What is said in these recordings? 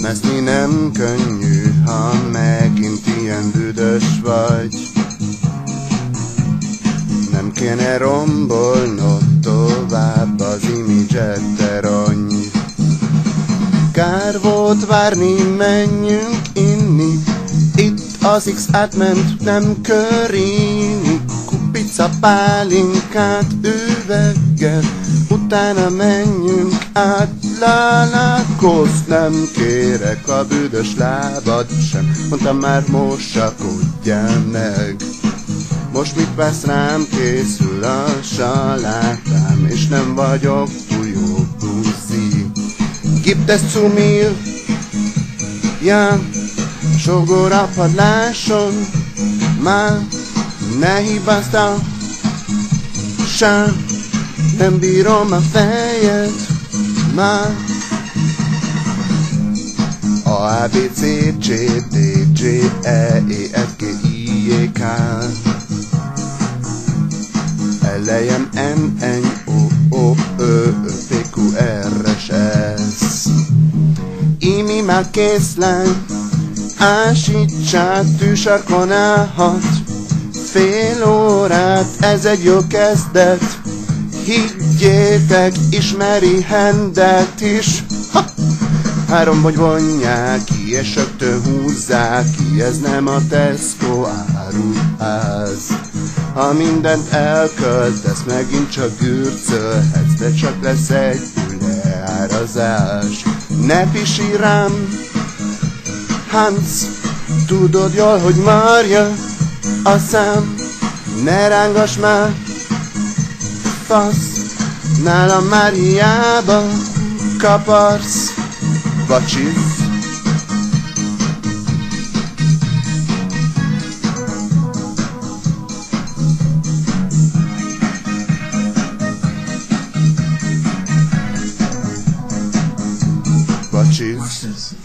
Veszni nem könnyű, ha megint ilyen büdös vagy. Nem kéne rombolnod tovább az imidzset, te rongy. Kár volt várni, menjünk inni. Itt az X átment, nem körini. Kupica pálinkát üveggel, utána menjünk át. Lálálkozz, nem kérek a büdös lábad sem. Mondtam már, mosakodjál meg. Most mit vesz rám, készül a salátám, és nem vagyok túl jó buzi. Gibt es zu mir? Ja, sógor a padláson, már ne hibáztál, sem, nem bírom a fejed, már. A, B, C, C, D, G, E, F, G, I, J, K L, M, N, N, O, Ö, P, Q, R, S. Imi már készlen, ásítsát, tűsarkon állhat. Fél órát, ez egy jó kezdet. Higgyétek, ismeri Hendet is. Ha! 3 hogy vonják ki, és rögtön húzzák ki. Ez nem a Tesco áruház. Ha mindent elköltesz, megint csak gürcölhetsz, de csak lesz egy új leárazás. Ne pisi rám, Hans, tudod jól, hogy marja a szám. Ne rángass már, fasz, nálam már hiába kaparsz. Bacsiz. Bacsiz.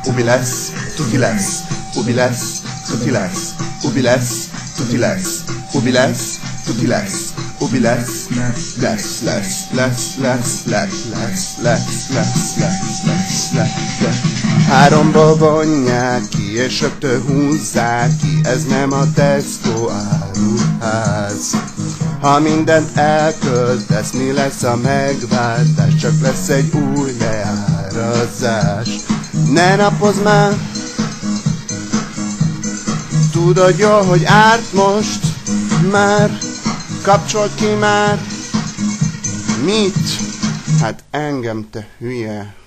Ubi lesz, tuti lesz, ubi lesz, tuti lesz, ubi lesz, tuti lesz, ubi lesz, tuti lesz, ubi lesz, lesz, lesz, lesz, lesz, lesz, lesz, lesz, lesz, lesz, lesz, lesz. 3-ból vonják ki, és rögtön húzzák ki, ez nem a Tesco áruház. Ha mindent elköltesz, mi lesz a megváltás? Csak lesz egy új leárazás. Ne napozz már, tudod jól, hogy árt most már. Kapcsold ki már. Mit? Hát engem, te hülye.